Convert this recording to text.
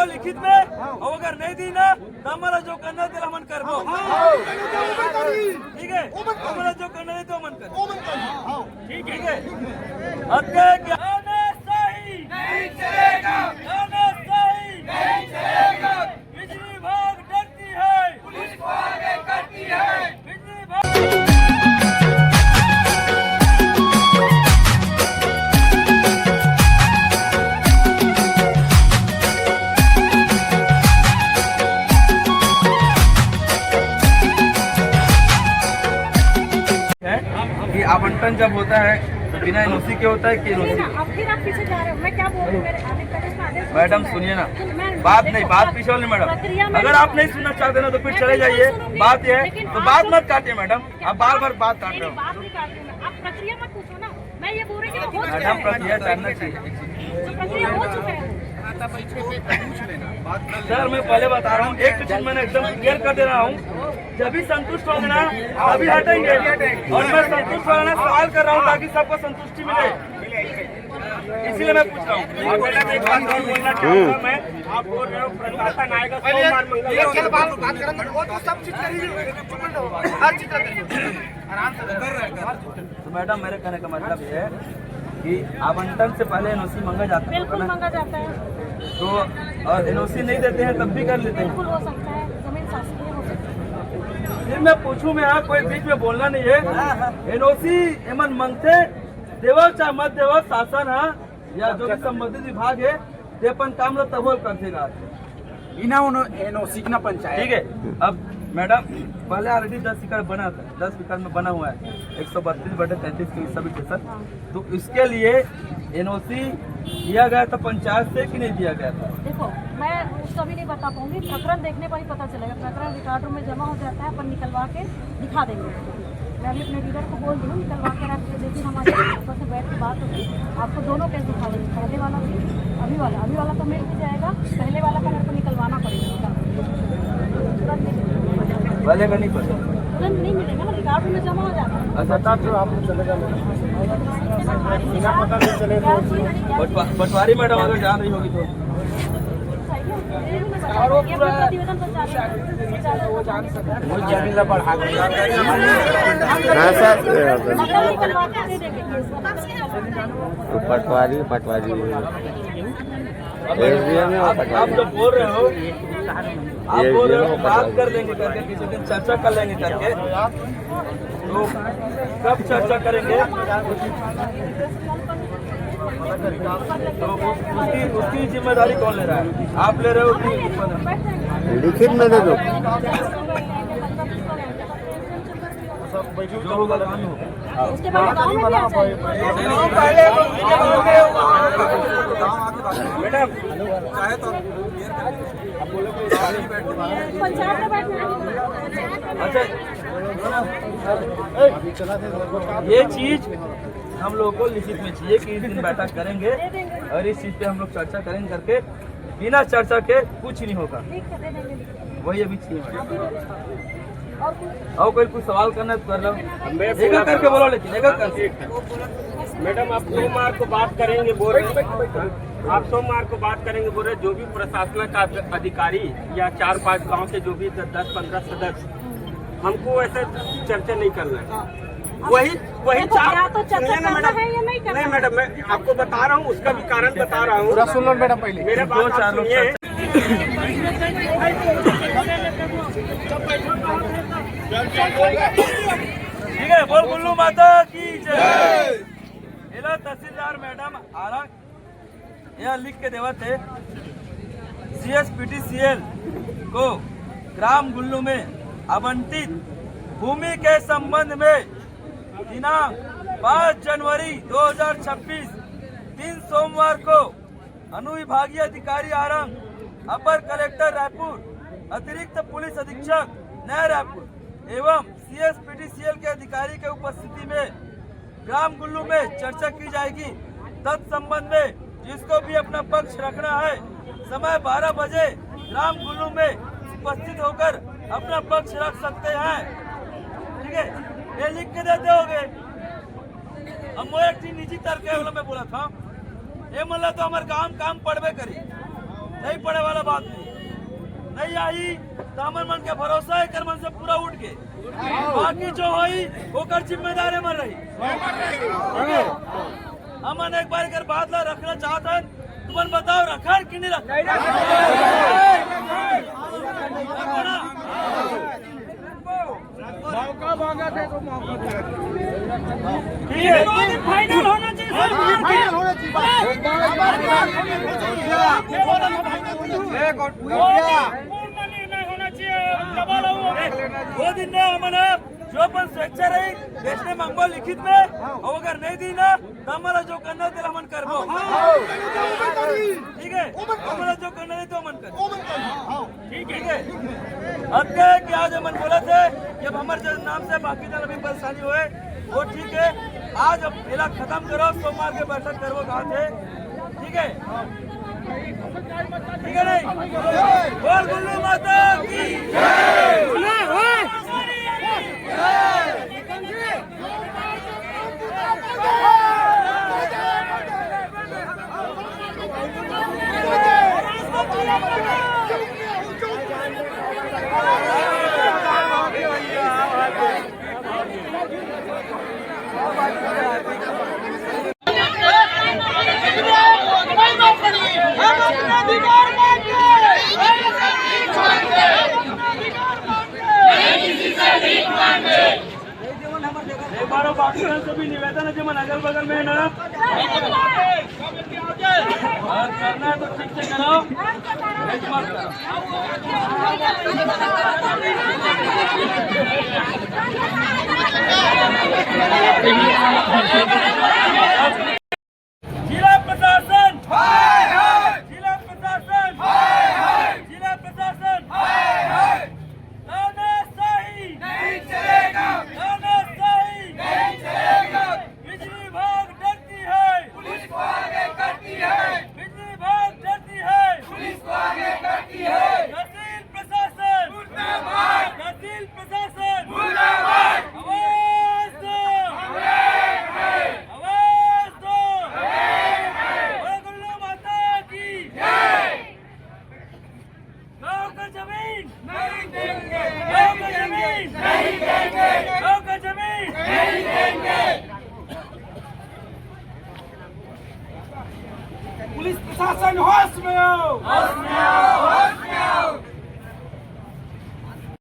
को लिखित में, और अगर नहीं दी ना तो हमारा जो करना है मन कर दो, ठीक है? हमारा जो करना है तो मन कर, ठीक है? अध्यक्ष नहीं चलेगा, नहीं चलेगा। बिजली विभाग डरती है, पुलिस को आगे करती है। बिजली विभाग कि आवंटन जब होता है तो बिना एनओसी के होता है कि एनओसी? फिर आप पीछे जा रहे हो, मैं क्या बोल रही हूँ? मैडम सुनिए ना, बात पीछे वाली मैडम, अगर आप नहीं सुनना चाहते ना तो फिर चले जाइए। बात ये है तो बात मत काटिए मैडम, आप बार बार बात काट रहे हो। बात नहीं काट रही हूँ, आप प्रक्रिया मत पूछो ना, मैं ये बोल रही हूँ कि मैडम प्रक्रिया जानना चाहिए, प्रक्रिया हो चुका है। सर मैं पहले बता रहा हूँ, एक चीज मैंने एकदम क्लियर कर दे रहा हूँ, जब भी संतुष्ट होंगे ना अभी हटेंगे, और मैं संतुष्ट होना सवाल कर रहा हूँ ताकि सबको संतुष्टि मिले, इसीलिए मैं पूछ रहा हूँ। एक बात और बोलना चाहूँगा मैं, आप बोल रहे हो प्रशासन आएगा सोमवार मंगलवार, सब चीज हर चीज आराम से कर रहे हैं। तो मैडम मेरे कहने का मतलब ये है कि आवंटन से पहले एनओसी मांगा जाता है, बिल्कुल मांगा जाता है, तो और एनओसी नहीं देते हैं तब भी कर लेते हैं। बिल्कुल हो सकता है, जमीन शासकीय हो सकती है। फिर मैं पूछूं, मैं यहाँ कोई बीच में बोलना नहीं है, एनओसी एमन मांगते देवो चाहे मत देवो, शासन है या जो भी संबंधित विभाग है ते अपन काम लो तब कर बिना एनओसी ना पंचायत, ठीक है? अब मैडम पहले ऑलरेडी 10 एकड़ बना था, 10 एकड़ में बना हुआ है 132/33 के सब, तो इसके लिए एनओसी दिया गया था पंचायत से कि नहीं दिया गया था? देखो मैं उसका भी नहीं बता पाऊंगी, प्रकरण देखने पर ही पता चलेगा। प्रकरण रिकॉर्ड रूम में जमा हो जाता है, अपन निकलवा के दिखा देंगे। मैं अभी अपने लीडर को बोल दूँ निकलवा के रख के, देखिए हमारे ऊपर से बैठ के बात होगी, आपको दोनों केस दिखा देंगे, पहले वाला भी अभी वाला तो मिल भी जाएगा, पहले वाला का मेरे को निकलवाना पड़ेगा, पहले का नहीं पता, तुरंत नहीं मिलेगा ना, रिकॉर्ड रूम में जमा हो जाता है। अच्छा तो आप चलेगा पटवारी मैडम अगर जान रही होगी तो पटवारी आप जो बोल रहे हो, बात कर लेंगे करके, किसी दिन चर्चा कर लेंगे करके, तो कब चर्चा करेंगे? तो उसकी जिम्मेदारी कौन ले रहा है? आप ले रहे हो कि लिखित में दे दो? जो होगा काम होगा। उसके बाद मैडम पंचायत में बैठना। अच्छा ये चीज हम लोगों को लिखित में चाहिए कि इस दिन बैठक करेंगे और इस चीज पे हम लोग चर्चा करेंगे करके, बिना चर्चा के कुछ नहीं होगा, वही अभी चाहिए। और कोई कुछ सवाल करना है तो कर लो, एक करके बोलो, लेकिन एक करके। मैडम आप सोमवार को बात करेंगे बोल रहे, आप सोमवार को बात करेंगे बोल रहे, जो भी प्रशासन का अधिकारी या 4-5 गांव के जो भी 10-15 सदस्य, हमको ऐसे चर्चा नहीं करना है, वही चार तो चर्चा करना है या नहीं करना? नहीं मैडम, मैं आपको बता रहा हूँ, उसका भी कारण बता रहा हूँ। सुन लो मैडम, पहले मेरे बात आप सुनिए। ठीक है, बोल गुल्लू माता की जय। तहसीलदार मैडम आरा यह लिख के देवा थे CSPTCL को ग्राम गुल्लू में आवंटित भूमि के संबंध में दिनांक 5 जनवरी 2026 दिन सोमवार को अनुविभागीय अधिकारी आरंग, अपर कलेक्टर रायपुर, अतिरिक्त पुलिस अधीक्षक नया रायपुर एवं CSPTCL के अधिकारी के उपस्थिति में ग्राम गुल्लू में चर्चा की जाएगी। तत्संबंध में जिसको भी अपना पक्ष रखना है समय 12 बजे ग्राम गुल्लू में उपस्थित होकर अपना पक्ष रख सकते हैं। ठीक है, ये लिख के देते होगे। हम एक निजी तर्क में बोला था ये मतलब तो हमारे काम पड़बे करी, नहीं पड़े वाला बात नहीं आई दामन मन के भरोसा है कर मन से पूरा उठ के बाकी जो हुई वो कर जिम्मेदारी मन रही ठीक है। हमन एक बार कर बात ला रखना चाहता है तुमन बताओ रखा कि नहीं रखा मौका मांगा थे तो मौका ठीक है फाइनल होना चाहिए सर, फाइनल होना दो दिन ने हमारा जो अपन स्वेच्छा रही देशने मांगो लिखित में और अगर नहीं दी ना तो हमारा जो करना है मन कर ठीक है। हमारा जो करना है तो मन कर ठीक है। अब क्या है कि आज मन बोला थे कि अब हमारे जो नाम से बाकी जन अभी परेशानी हुए वो ठीक है। आज अब मेला खत्म करो सोमवार के बैठक करो कहा थे ठीक है नहीं बोल गुल्लू माता की बारो बाकी से भी निवेदन है जो मन अगल बगल में है ना करना है तो ठीक से करो मत करो। जिला प्रशासन जिला प्रशासन जिला प्रशासन तानाशाही नहीं चलेगा तानाशाही नहीं चलेगा। बिजली विभाग डरती है पुलिस को आगे करती है बिजली विभाग डरती है पुलिस को आगे करती है। तहसील प्रशासन मुर्दाबाद तहसील प्रशासन मुर्दाबाद आवाज दो आवाज दो बोलो गुल्लू माता की जय। गाँव का जमीन नहीं देंगे गाँव का जमीन नहीं देंगे गाँव का जमीन नहीं देंगे। पुलिस प्रशासन होश में आओ